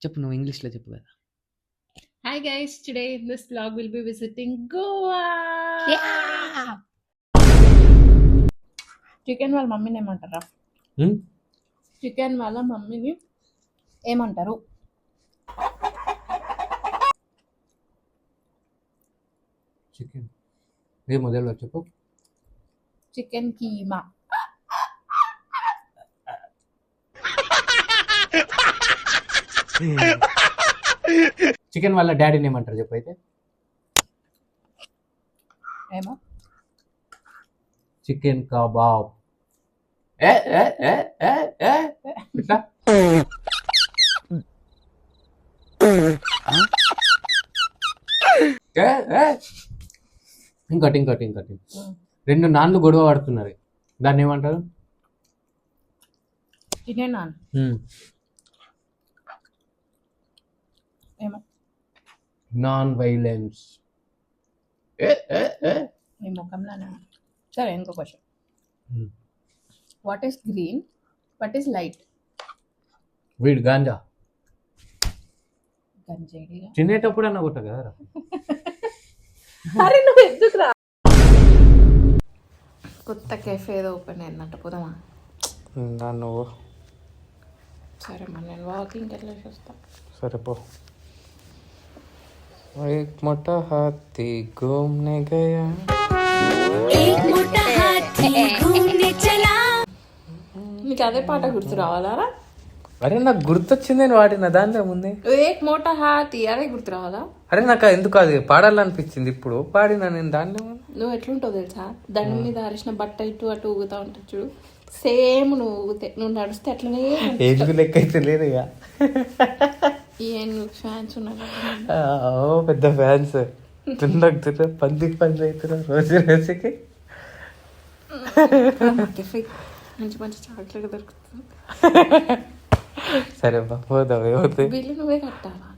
చెప్పు, నువ్వు ఇంగ్లీష్లో చెప్పు కదా. Hi guys, today in this vlog we'll be visiting Goa. Chicken వాళ్ళ మమ్మీని ఏమంటారా? చికెన్ వాళ్ళ మమ్మీని ఏమంటారు? చికెన్ ఏ మొదలు చెప్పు. చికెన్ కీమా. చికెన్ వాళ్ళ డాడీని ఏమంటారు చెప్పు అయితే. ఏమో చికెన్ కబాబ్. ఇట్లా ఇంకోటి రెండు నాన్లు గొడవ పడుతున్నారు, దాన్ని ఏమంటారు? Chicken non. ఏమో నాన్ వైలెన్స్. నీ ముఖంలోనే. సరే ఇంకో question. What is green, what is light? వీడు గాంజా గంజేడిగా. తినేటప్పుడు అన్న కొట్ట కదా. అరే నువ్వు ఎందుకు రా. కొత్త కెఫే ఏదో ఓపెన్ అయిందంట, పోదామా? నువ్వు సరే మరి నేను వాకింగ్ వెళ్ళేసి వస్తా. సరే పో. एक मोटा हाथी घूमने गया, एक मोटा हाथी घूमने चला. నీకు అదే పాట గుర్తు రావాలా? అరే నాకు గుర్తొచ్చింది, నేను వాడిన దాంట్లో ముందే. ఏక్ మోటా హాతీ అదే గుర్తు రావాలా? అరే నాకు ఎందుకు అది పాడాలనిపించింది, ఇప్పుడు పాడినా నేను దాంట్లో. నువ్వు ఎట్లుంటావు తెలుసా, దండం మీద అరిసిన బట్ట ఇటు అటు ఊగుతా ఉంటావు చూడు, సేమ్ నువ్వు ఊగితే నువ్వు నడిస్తే అట్లనే. ఏజ్ లెక్క అయితే లేదు ఇక. ఫ్యాన్స్ ఉన్నారు, పెద్ద ఫ్యాన్స్. తిన్నకు పంది అవుతున్నారు రోజు రోజుకి. మంచి మంచి చాక్లెట్ దొరుకుతుంది. సరే పోదాం. ఏమవుతాయి? బిల్లు నువ్వే కట్టాలా?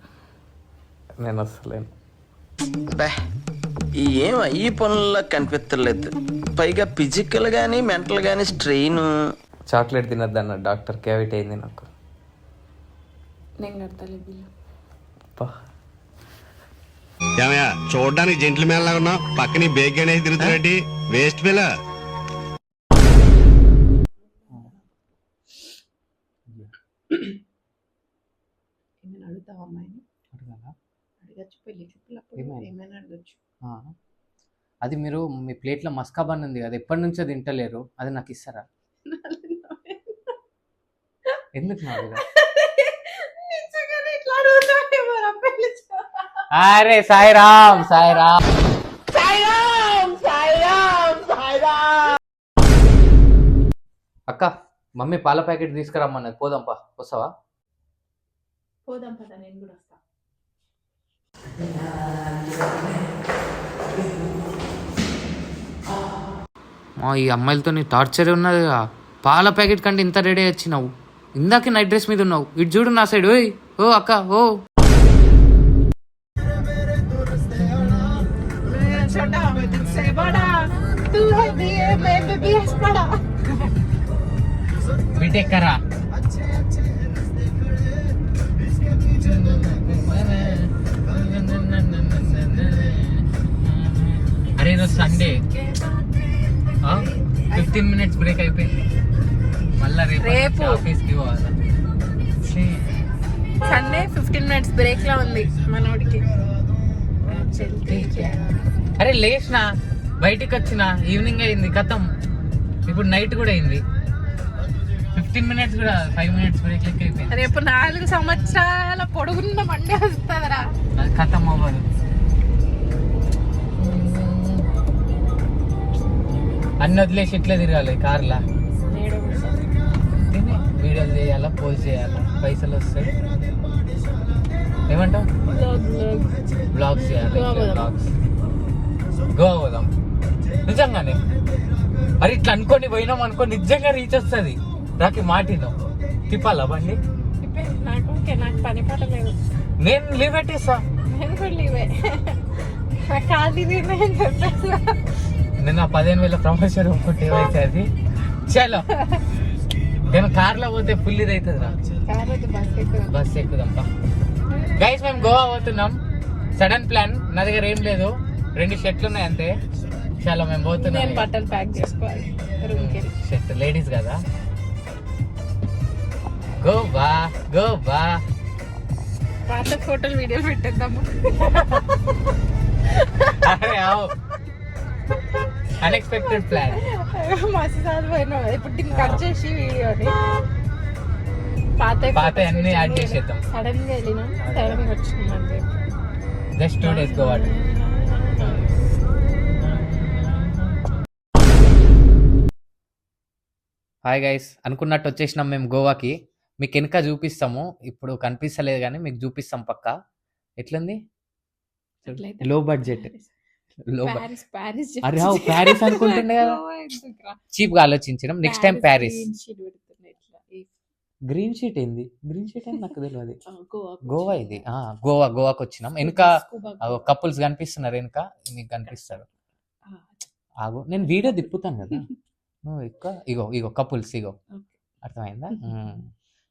నేను వస్తలేను. ఏం ఈ పనుల్లో కనిపించలేదు, పైగా ఫిజికల్ గానీ మెంటల్ గానీ స్ట్రెయిన్. చాక్లెట్ తినద్దన్న డాక్టర్, క్యావిటీ అయింది నాకు. నేను కడతాలే బిల్లు. ఏమయ్యా చూడడానికి జెంట్లు మేళ ఉన్నా, పక్కన బేగ్ అనేది తిరుగుతున్నట్టు వేస్ట్ పిల్ల. ఏమైనా అడుగుతావా అమ్మాయిని? అడగచ్చు, పెళ్లి చూపులప్పుడు ఏమైనా అడగచ్చు. అది మీరు మీ ప్లేట్లో మస్కాబన్ ఉంది కదా, ఎప్పటి నుంచో తింటలేరు, అది నాకు ఇస్తారా? ఎందుకు నాకు? అరే సాయిరామ్ సాయిరామ్ అక్క, మమ్మీ పాల ప్యాకెట్ తీసుకురమ్మన్నది, పోదాంపా. వస్తావా? పోదాం పద, నేను కూడా వస్తా. ఈ అమ్మాయిలతో నీ టార్చర్ ఉన్నది. పాల ప్యాకెట్ కంటే ఇంత రెడీ వచ్చినావు, ఇందాక నైట్ డ్రెస్ మీద ఉన్నావు, ఇటు చూడు నా సైడ్. ఓయ్ ఓ అక్క, ఓ బీటెక్ కరా. అరే ఈరోజు సండే, 15 minutes బ్రేక్ అయిపోయింది, మళ్ళా రేపు ఆఫీస్కి పోవాలి. సండే 15 minutes బ్రేక్ లా ఉంది మనోడికి. అరే లేచిన బయటికి వచ్చిన, ఈవినింగ్ అయింది, కథం. ఇప్పుడు నైట్ కూడా అయింది, 15 minutes కూడా 5 minutes బ్రేక్ లెక్క అయిపోయింది. రేపు 4 సంవత్సరాల పొడుగున్న మండే వస్తుందిరా, అది కథం అవ్వదు. అన్ని వదిలేసి ఇట్లా తిరగాలి కార్లా, వీడియోలు చేయాలా, పోస్ట్ చేయాలా, పైసలు వస్తాయి. ఏమంటావు? బ్లాగ్స్ చేయాలి, బ్లాగ్స్. గోవా పోదాం నిజంగానే. మరి ఇట్లా అనుకోని పోయినాం అనుకో, నిజంగా రీచ్ వస్తుంది. నాకు మాటిను తిప్పాలా బండి? నాకు పని పాట లేదు, నేను లీవ్ పెట్టేస్తా. నేను కూడా లీవే, ఖాళీ చెప్పేస్తా. నేను ఆ 15,000 ప్రమోషన్ ఒప్పుకుంటే ఏమైతే అది. చలో కానీ కార్లో పోతే ఫుల్ ఇది అవుతుంది రా. బస్ ఎక్కుదాంపా. గైస్ మేము గోవా పోతున్నాం. Sudden plan. నా దగ్గర ఏం లేదు, 2 షర్ట్లు ఉన్నాయి అంతే. చాలా మేము పోతున్నాం. నేను బట్టలు ప్యాక్ చేసుకోవాలి రూమ్కి. షర్ట్ లేడీస్ కదా. గోవా గోవా. పాత ఫోటోలు వీడియోలు పెట్టేద్దాము. అరే అన్ఎక్స్పెక్టెడ్ ప్లాన్. మస్తు సార్లు పోయినా ఇప్పుడు దీన్ని కట్ చేసి వీడియోని పాత అన్ని యాడ్ చేసేద్దాం. సడన్ గా వెళ్ళినా సడన్ గా వచ్చింది అంతే. Just 2 days Goa. Hi guys, అనుకున్నట్టు వచ్చేసినాం మేము గోవాకి. మీకు వెనక చూపిస్తాము, ఇప్పుడు కనిపిస్తలేదు కానీ మీకు చూపిస్తాం పక్కా. ఎట్లుంది? లో బడ్జెట్. అరే ప్యారిస్ అనుకుంటుండే కదా, చీప్ గా ఆలోచించడం. Next time Paris. Green sheet ఏంది? గ్రీన్ షీట్ ఏంది నాకు తెలియదు. గోవా ఇది. గోవాకి వచ్చినాం. వెనుక కపుల్స్ కనిపిస్తున్నారు, వెనుక మీకు కనిపిస్తారు. ఆగు, నేను వీడియో తిప్పుతాను కదా, నువ్వు ఎక్కువ. ఇగో కపుల్స్, ఇగో అర్థమైందా?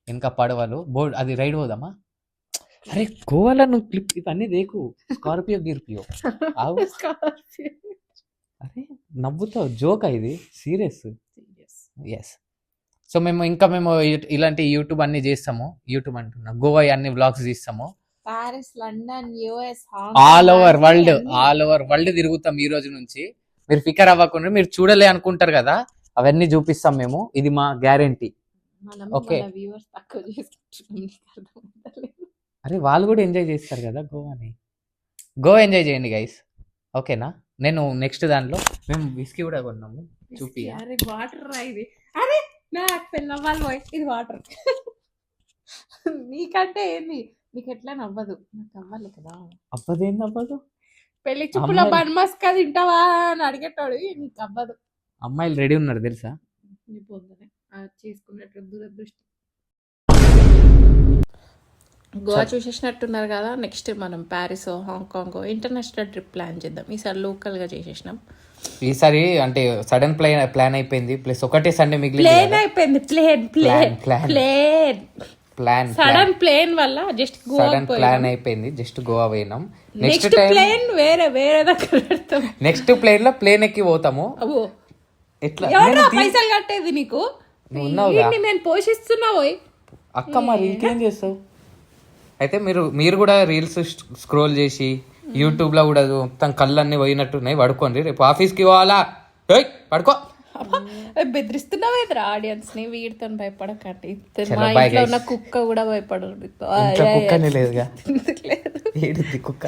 వెనుక పడవలు, బోర్డ్, అది రైడ్ పోదామా? అరే గోవాలో నువ్వు క్లిప్ ఇవన్నీ దేకు. స్కార్పియో గిర్పియో. అరే నవ్వుతావు, జోకా ఇది? సీరియస్. ఎస్. సో మేము ఇలాంటి యూట్యూబ్ అన్ని చేస్తాము. యూట్యూబ్ అంటున్నా, గోవా అన్ని వ్లాగ్స్ తీస్తాము. Paris, London, US, all over world తిరుగుతాం ఈ రోజు నుంచి. మీరు ఫికర్ అవ్వకుండా, మీరు చూడలే అనుకుంటారు కదా, అవన్నీ చూపిస్తాం మేము. ఇది మా గ్యారంటీ. ఓకే. అరే వాళ్ళు కూడా ఎంజాయ్ చేస్తారు కదా గోవాని. గోవా ఎంజాయ్ చేయండి గైస్, ఓకేనా? నేను నెక్స్ట్ దాంట్లో మేము విస్కీ కూడా కొన్నాము, చూపి. అరే వాటర్ రా ఇది. అరే నాకు పిల్లవాళ్ళు పోయి ఇది వాటర్. నీకంటే ఏంది, నీకు ఎట్లా నవ్వదు, నాకు అవ్వాలి కదా. అవ్వదేంది? అవ్వదు. పెళ్లి చూపుల బన్మస్కా తింటావా అని అడిగేటాడు, నీకు అవ్వదు. అమ్మాయిలు రెడీ ఉన్నారు తెలుసా? చేసుకున్నట్టు దురదృష్టం. గోవా చూసేసినట్టున్నారు కదా. నెక్స్ట్ మనం Paris, Hong Kong international trip plan చేద్దాం. ఈసారి లోకల్ గా చేసేసినాం. ఈసారి అంటే సడన్ ప్లాన్ అయిపోయింది. ప్లస్ ఒకటే సండే మిగిలింది. సడన్ ప్లేన్ వల్ల జస్ట్ ప్లాన్ అయిపోయింది. జస్ట్ గోవా పోయినాం. నెక్స్ట్ ప్లేన్ వేరే దగ్గర పెడతాం. నెక్స్ట్ ప్లేన్ లో ప్లేన్ ఎక్కి పోతాము. ఎట్లా పైసలు కట్టేది నీకు? నేను పోషిస్తున్నా పోయి అక్క. మరి ఇంకేం చేస్తావు? అయితే మీరు కూడా రీల్స్ స్క్రోల్ చేసి యూట్యూబ్ లో కూడా మొత్తం కళ్ళన్నీ పోయినట్టున్నాయి. పడుకోండి, రేపు ఆఫీస్కి పోవాలా? పడుకో. బెదిరిస్తున్నావు ఎదురా ఆడియన్స్ ని. వీడితో భయపడకండి. మా ఇంట్లో ఉన్న కుక్క కూడా భయపడదు. కుక్కనే లేదుగా, కుక్క.